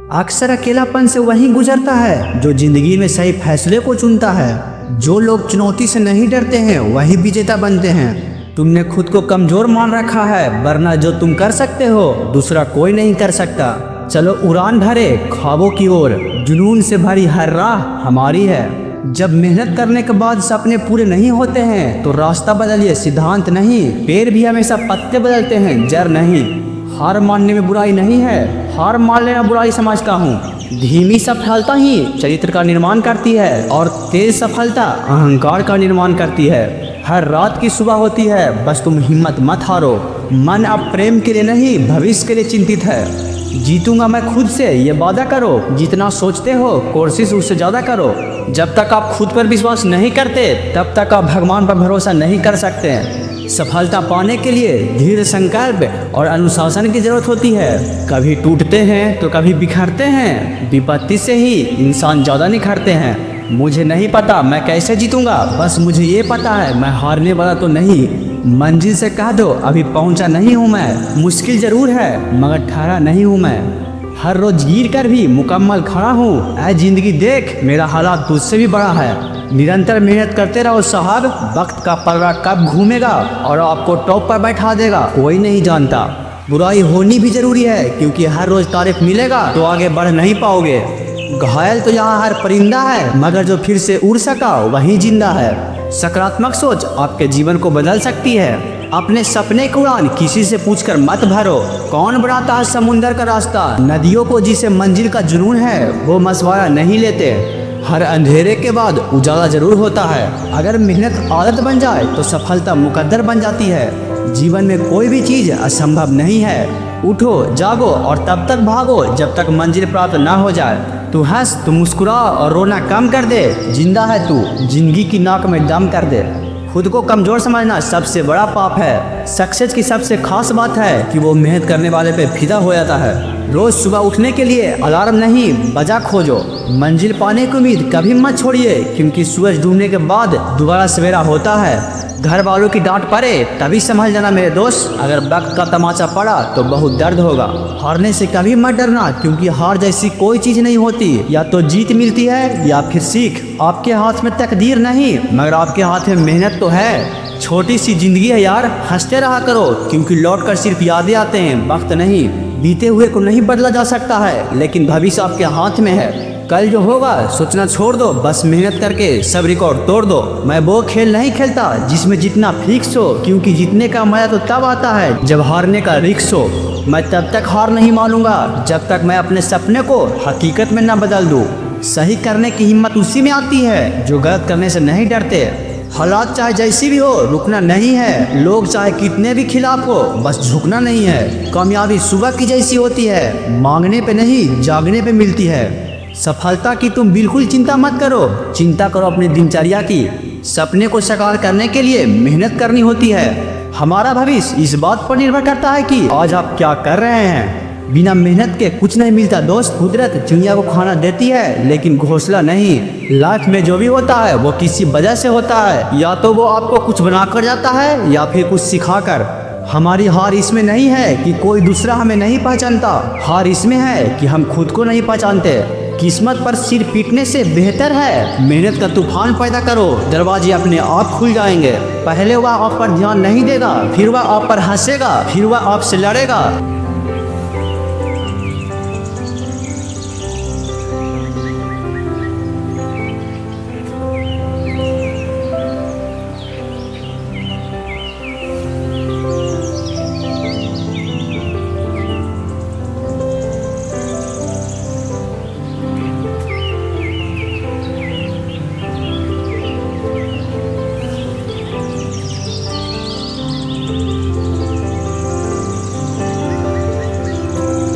अक्सर अकेलापन से वही गुजरता है जो जिंदगी में सही फैसले को चुनता है। जो लोग चुनौती से नहीं डरते हैं वही विजेता बनते हैं। तुमने खुद को कमजोर मान रखा है, वरना जो तुम कर सकते हो दूसरा कोई नहीं कर सकता। चलो उड़ान भरे ख्वाबों की ओर, जुनून से भरी हर राह हमारी है। जब मेहनत करने के बाद सपने पूरे नहीं होते हैं तो रास्ता बदलिए, सिद्धांत नहीं। पेड़ भी हमेशा पत्ते बदलते हैं, जड़ नहीं। हार मानने में बुराई नहीं है, हार मान लेना बुराई समझता हूँ। धीमी सफलता ही चरित्र का निर्माण करती है और तेज सफलता अहंकार का निर्माण करती है। हर रात की सुबह होती है, बस तुम हिम्मत मत हारो। मन अब प्रेम के लिए नहीं भविष्य के लिए चिंतित है। जीतूंगा मैं खुद से ये वादा करो, जितना सोचते हो कोशिश उससे ज़्यादा करो। जब तक आप खुद पर विश्वास नहीं करते तब तक आप भगवान पर भरोसा नहीं कर सकते। सफलता पाने के लिए धीरे संकल्प और अनुशासन की जरूरत होती है। कभी टूटते हैं तो कभी बिखरते हैं। विपत्ति से ही इंसान ज़्यादा निखरते हैं। मुझे नहीं पता मैं कैसे जीतूंगा, बस मुझे ये पता है मैं हारने वाला तो नहीं। मंजिल से कह दो अभी पहुंचा नहीं हूँ मैं। मुश्किल जरूर है मगर ठहरा नहीं हूँ मैं। हर रोज गिर कर भी मुकम्मल खड़ा हूँ। ऐ जिंदगी देख मेरा हालात तुझसे भी बड़ा है। निरंतर मेहनत करते रहो साहब, वक्त का पलड़ा कब घूमेगा और आपको टॉप पर बैठा देगा कोई नहीं जानता। बुराई होनी भी जरूरी है, क्योंकि हर रोज तारीफ मिलेगा तो आगे बढ़ नहीं पाओगे। घायल तो यहाँ हर परिंदा है, मगर जो फिर से उड़ सका वही जिंदा है। सकारात्मक सोच आपके जीवन को बदल सकती है। अपने सपने की उड़ान किसी से पूछकर मत भरो। कौन बनाता है समुंदर का रास्ता? नदियों को जिसे मंजिल का जुनून है वो मशवरा नहीं लेते। हर अंधेरे के बाद उजाला जरूर होता है। अगर मेहनत आदत बन जाए तो सफलता मुकद्दर बन जाती है। जीवन में कोई भी चीज़ असंभव नहीं है। उठो जागो और तब तक भागो जब तक मंजिल प्राप्त ना हो जाए। तू हंस, तू मुस्कुरा और रोना कम कर दे। जिंदा है तू, जिंदगी की नाक में दम कर दे। खुद को कमज़ोर समझना सबसे बड़ा पाप है। सक्सेस की सबसे खास बात है कि वो मेहनत करने वाले पे फिदा हो जाता है। रोज़ सुबह उठने के लिए अलार्म नहीं बजा खोजो। मंजिल पाने की उम्मीद कभी मत छोड़िए, क्योंकि सूरज डूबने के बाद दोबारा सवेरा होता है। घर वालों की डांट पड़े तभी समझ जाना मेरे दोस्त, अगर वक्त का तमाचा पड़ा तो बहुत दर्द होगा। हारने से कभी मत डरना, क्योंकि हार जैसी कोई चीज़ नहीं होती। या तो जीत मिलती है या फिर सीख। आपके हाथ में तकदीर नहीं मगर आपके हाथ में मेहनत तो है। छोटी सी जिंदगी है यार, हंसते रहा करो, क्योंकि लौट कर सिर्फ यादें आते हैं, वक्त नहीं। बीते हुए को नहीं बदला जा सकता है, लेकिन भविष्य आपके हाथ में है। कल जो होगा सोचना छोड़ दो, बस मेहनत करके सब रिकॉर्ड तोड़ दो। मैं वो खेल नहीं खेलता जिसमें जितना फिक्स हो, क्योंकि जीतने का मजा तो तब आता है जब हारने का रिस्क हो। मैं तब तक हार नहीं मानूंगा जब तक मैं अपने सपने को हकीकत में न बदल दूं। सही करने की हिम्मत उसी में आती है जो गलत करने से नहीं डरते। हालात चाहे जैसी भी हो रुकना नहीं है। लोग चाहे कितने भी खिलाफ हो बस झुकना नहीं है। कामयाबी सुबह की जैसी होती है, मांगने पे नहीं जागने पे मिलती है। सफलता की तुम बिल्कुल चिंता मत करो, चिंता करो अपनी दिनचर्या की। सपने को साकार करने के लिए मेहनत करनी होती है। हमारा भविष्य इस बात पर निर्भर करता है कि आज आप क्या कर रहे हैं। बिना मेहनत के कुछ नहीं मिलता दोस्त। कुदरत चिड़िया को खाना देती है लेकिन घोंसला नहीं। लाइफ में जो भी होता है वो किसी वजह से होता है। या तो वो आपको कुछ बना कर जाता है या फिर कुछ सिखाकर। हमारी हार इसमें नहीं है कि कोई दूसरा हमें नहीं पहचानता, हार इसमें है कि हम खुद को नहीं पहचानते। किस्मत पर सिर पीटने से बेहतर है मेहनत का तूफान पैदा करो, दरवाजे अपने आप खुल जाएंगे। पहले वह आप पर ध्यान नहीं देगा, फिर वह आप पर हंसेगा, फिर वह आपसे लड़ेगा।